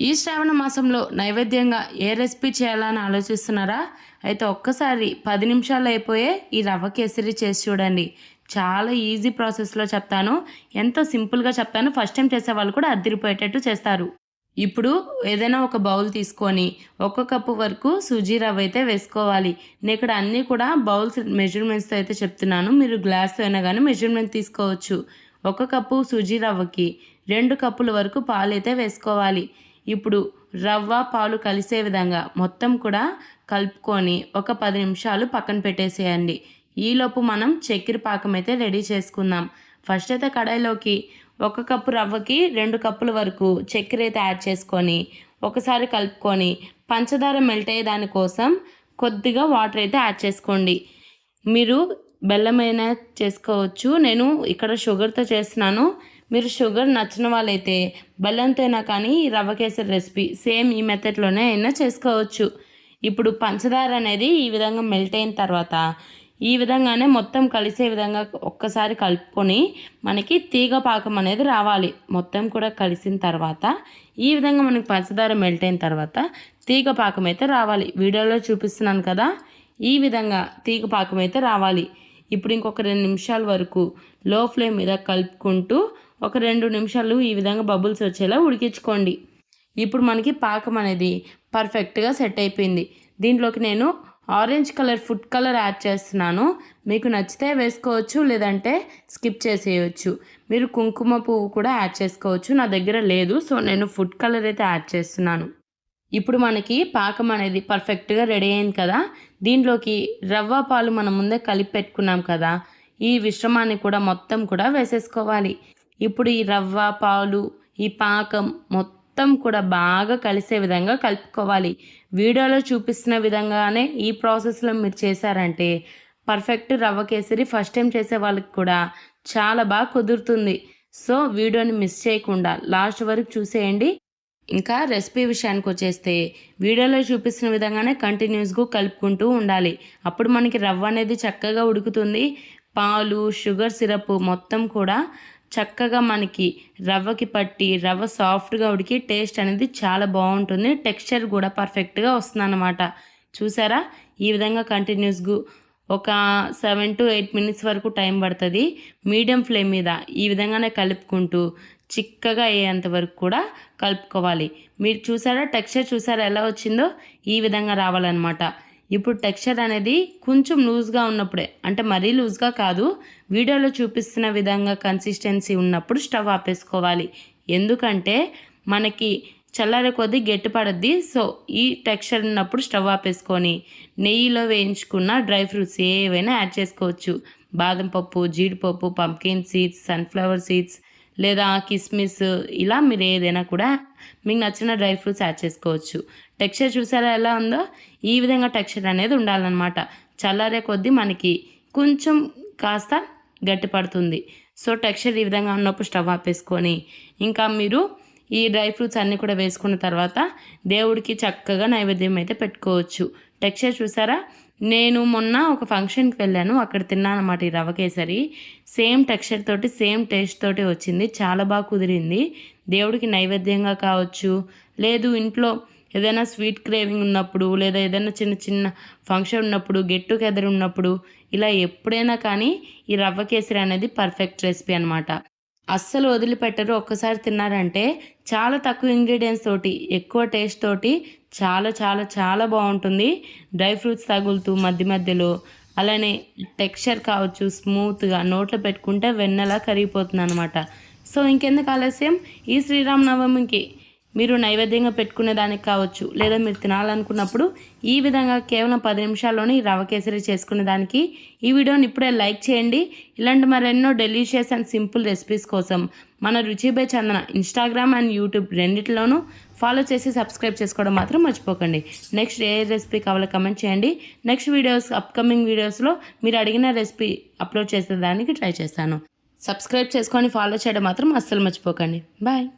ఈ శ్రావణ మాసంలో నైవేద్యంగా ఏ రెసిపీ చేయాలని ఆలోచిస్తున్నారా? అయితే ఒక్కసారి 10 నిమిషాల్లో అయిపోయే ఈ రవ్వ కేసరి చేసి చూడండి. చాలా ఈజీ ప్రాసెస్‌లో చెప్తాను. ఎంతో సింపుల్‌గా చెప్తాను. ఫస్ట్ టైం చేసేవాళ్ళు కూడా అద్దిరిపోయేటట్టు చేస్తారు. ఇప్పుడు ఏదైనా ఒక బౌల్ తీసుకొని 1 కప్పు వరకు సూజీ రవ్వ అయితే వేసుకోవాలి. నేను ఇక్కడ అన్నీ కూడా బౌల్స్ మెజర్‌మెంట్స్‌తో అయితే చెప్తున్నాను. మీరు గ్లాస్‌తో అయినా గానీ మెజర్‌మెంట్ తీసుకోవచ్చు. 1 కప్పు సూజీ రవ్వకి 2 కప్పుల వరకు పాలైతే వేసుకోవాలి. ఇప్పుడు రవ్వ, పాలు కలిసే విధంగా మొత్తం కూడా కలుపుకొని ఒక 10 నిమిషాలు పక్కన పెట్టేసేయండి. ఈలోపు మనం చక్కెర పాకం అయితే రెడీ చేసుకుందాం. ఫస్ట్ అయితే కడాయిలోకి 1 కప్పు రవ్వకి 2 కప్పుల వరకు చక్కెర అయితే యాడ్ చేసుకొని ఒకసారి కలుపుకొని పంచదార మెల్ట్ అయ్యే దానికోసం కొద్దిగా వాటర్ అయితే యాడ్ చేసుకోండి. మీరు బెల్లమైనా చేసుకోవచ్చు. నేను ఇక్కడ షుగర్తో చేస్తున్నాను. మీరు షుగర్ నచ్చిన వాళ్ళైతే బెల్లంతో అయినా కానీ రవ్వ కేసరి రెసిపీ సేమ్ ఈ మెథడ్లోనే అయినా చేసుకోవచ్చు. ఇప్పుడు పంచదార అనేది ఈ విధంగా మెల్ట్ అయిన తర్వాత ఈ విధంగానే మొత్తం కలిసే విధంగా ఒక్కసారి కలుపుకొని మనకి తీగ పాకం అనేది రావాలి. మొత్తం కూడా కలిసిన తర్వాత ఈ విధంగా మనకి పంచదార మెల్ట్ అయిన తర్వాత తీగ పాకం అయితే రావాలి. వీడియోలో చూపిస్తున్నాను కదా, ఈ విధంగా తీగ పాకం అయితే రావాలి. ఇప్పుడు ఇంకొక 2 నిమిషాల వరకు లో ఫ్లేమ్ మీద కలుపుకుంటూ ఒక 2 నిమిషాలు ఈ విధంగా బబుల్స్ వచ్చేలా ఉడికించుకోండి. ఇప్పుడు మనకి పాకం అనేది పర్ఫెక్ట్గా సెట్ అయిపోయింది. దీంట్లోకి నేను orange colour food colour add చేస్తున్నాను. మీకు నచ్చితే వేసుకోవచ్చు, లేదంటే స్కిప్ చేసేయచ్చు. మీరు కుంకుమ పువ్వు కూడా యాడ్ చేసుకోవచ్చు. నా దగ్గర లేదు, సో నేను ఫుడ్ కలర్ అయితే యాడ్ చేస్తున్నాను. ఇప్పుడు మనకి పాకం అనేది పర్ఫెక్ట్గా రెడీ అయింది కదా. దీంట్లోకి రవ్వ, పాలు మనం ముందే కలిపి పెట్టుకున్నాం కదా, ఈ మిశ్రమాన్ని కూడా మొత్తం కూడా వేసేసుకోవాలి. ఇప్పుడు ఈ రవ్వ, పాలు, ఈ పాకం మొత్తం కూడా బాగా కలిసే విధంగా కలుపుకోవాలి. వీడియోలో చూపిస్తున్న విధంగానే ఈ ప్రాసెస్లో మీరు చేశారంటే పర్ఫెక్ట్ రవ్వ కేసరి ఫస్ట్ టైం చేసే వాళ్ళకి కూడా చాలా బాగా కుదురుతుంది. సో వీడియోని మిస్ చేయకుండా లాస్ట్ వరకు చూసేయండి. ఇంకా రెసిపీ విషయానికి వచ్చేస్తే వీడియోలో చూపిస్తున్న విధంగానే కంటిన్యూస్గా కలుపుకుంటూ ఉండాలి. అప్పుడు మనకి రవ్వ అనేది చక్కగా ఉడుకుతుంది. పాలు, షుగర్ సిరప్ మొత్తం కూడా చక్కగా మనకి రవ్వకి పట్టి రవ్వ సాఫ్ట్గా ఉడికి టేస్ట్ అనేది చాలా బాగుంటుంది. టెక్స్చర్ కూడా పర్ఫెక్ట్గా వస్తుంది అన్నమాట. చూసారా, ఈ విధంగా కంటిన్యూస్గా ఒక 7 to 8 మినిట్స్ వరకు టైం పడుతుంది. మీడియం ఫ్లేమ్ మీద ఈ విధంగానే కలుపుకుంటూ చిక్కగా అయ్యేంత వరకు కూడా కలుపుకోవాలి. మీరు చూసారా, టెక్స్చర్ చూసారా ఎలా వచ్చిందో? ఈ విధంగా రావాలన్నమాట. ఇప్పుడు టెక్స్చర్ అనేది కొంచెం లూజ్గా ఉన్నప్పుడే, అంటే మరీ లూజ్గా కాదు, వీడియోలో చూపిస్తున్న విధంగా కన్సిస్టెన్సీ ఉన్నప్పుడు స్టవ్ ఆపేసుకోవాలి. ఎందుకంటే మనకి చల్లారే కొద్దీ గట్టిపడద్ది. సో ఈ టెక్స్చర్ ఉన్నప్పుడు స్టవ్ ఆపేసుకొని నెయ్యిలో వేయించుకున్న డ్రై ఫ్రూట్స్ ఏవైనా యాడ్ చేసుకోవచ్చు. బాదం పప్పు, జీడిపప్పు, పంప్కిన్ సీడ్స్, సన్ఫ్లవర్ సీడ్స్ లేదా కిస్మిస్, ఇలా మీరు ఏదైనా కూడా మీకు నచ్చిన డ్రై ఫ్రూట్స్ యాడ్ చేసుకోవచ్చు. టెక్స్చర్ చూసారా ఎలా ఉందో? ఈ విధంగా టెక్స్చర్ అనేది ఉండాలన్నమాట. చల్లారే కొద్దీ మనకి కొంచెం కాస్త గట్టిపడుతుంది. సో టెక్స్చర్ ఈ విధంగా ఉన్నప్పుడు స్టవ్ ఆపేసుకొని ఇంకా మీరు ఈ డ్రై ఫ్రూట్స్ అన్నీ కూడా వేసుకున్న తర్వాత దేవుడికి చక్కగా నైవేద్యం అయితే పెట్టుకోవచ్చు. టెక్స్చర్ చూసారా? నేను మొన్న ఒక ఫంక్షన్కి వెళ్ళాను, అక్కడ తిన్నాను అన్నమాట ఈ రవ్వ కేసరి. సేమ్ టెక్స్చర్ తోటి సేమ్ టేస్ట్ తోటి వచ్చింది. చాలా బాగా కుదిరింది. దేవుడికి నైవేద్యంగా కావచ్చు, లేదు ఇంట్లో ఏదైనా స్వీట్ క్రేవింగ్ ఉన్నప్పుడు, లేదా ఏదైనా చిన్న చిన్న ఫంక్షన్ ఉన్నప్పుడు, గెట్ టుగెదర్ ఉన్నప్పుడు, ఇలా ఎప్పుడైనా కానీ ఈ రవ్వ కేసరి అనేది పర్ఫెక్ట్ రెసిపీ అనమాట. అస్సలు వదిలిపెట్టరు. ఒక్కసారి తిన్నారంటే చాలా తక్కువ ఇంగ్రీడియంట్స్ తోటి ఎక్కువ టేస్ట్ తోటి చాలా చాలా చాలా బాగుంటుంది. డ్రై ఫ్రూట్స్ తగులుతూ మధ్య మధ్యలో, అలానే టెక్స్చర్ కావచ్చు స్మూత్గా నోట్లో పెట్టుకుంటే వెన్నెలా కరిగిపోతుంది అనమాట. సో ఇంకెందుకు ఆలస్యం, ఈ శ్రీరామనవమికి మీరు నైవేద్యంగా పెట్టుకునే దానికి కావచ్చు, లేదా మీరు తినాలనుకున్నప్పుడు ఈ విధంగా కేవలం 10 నిమిషాల్లోనే ఈ రవ్వ కేసరి చేసుకునే దానికి ఈ వీడియోని ఇప్పుడే లైక్ చేయండి. ఇలాంటి మరెన్నో డెలిషియస్ అండ్ సింపుల్ రెసిపీస్ కోసం మన Ruchi by Chandana Instagram and YouTube రెండిట్లోనూ ఫాలో చేసి సబ్స్క్రైబ్ చేసుకోవడం మాత్రం మర్చిపోకండి. నెక్స్ట్ ఏ రెసిపీ కావాలో కమెంట్ చేయండి. నెక్స్ట్ వీడియోస్, అప్కమింగ్ వీడియోస్లో మీరు అడిగిన రెసిపీ అప్లోడ్ చేసేదానికి ట్రై చేస్తాను. సబ్స్క్రైబ్ చేసుకొని ఫాలో చేయడం మాత్రం అస్సలు మర్చిపోకండి. బాయ్.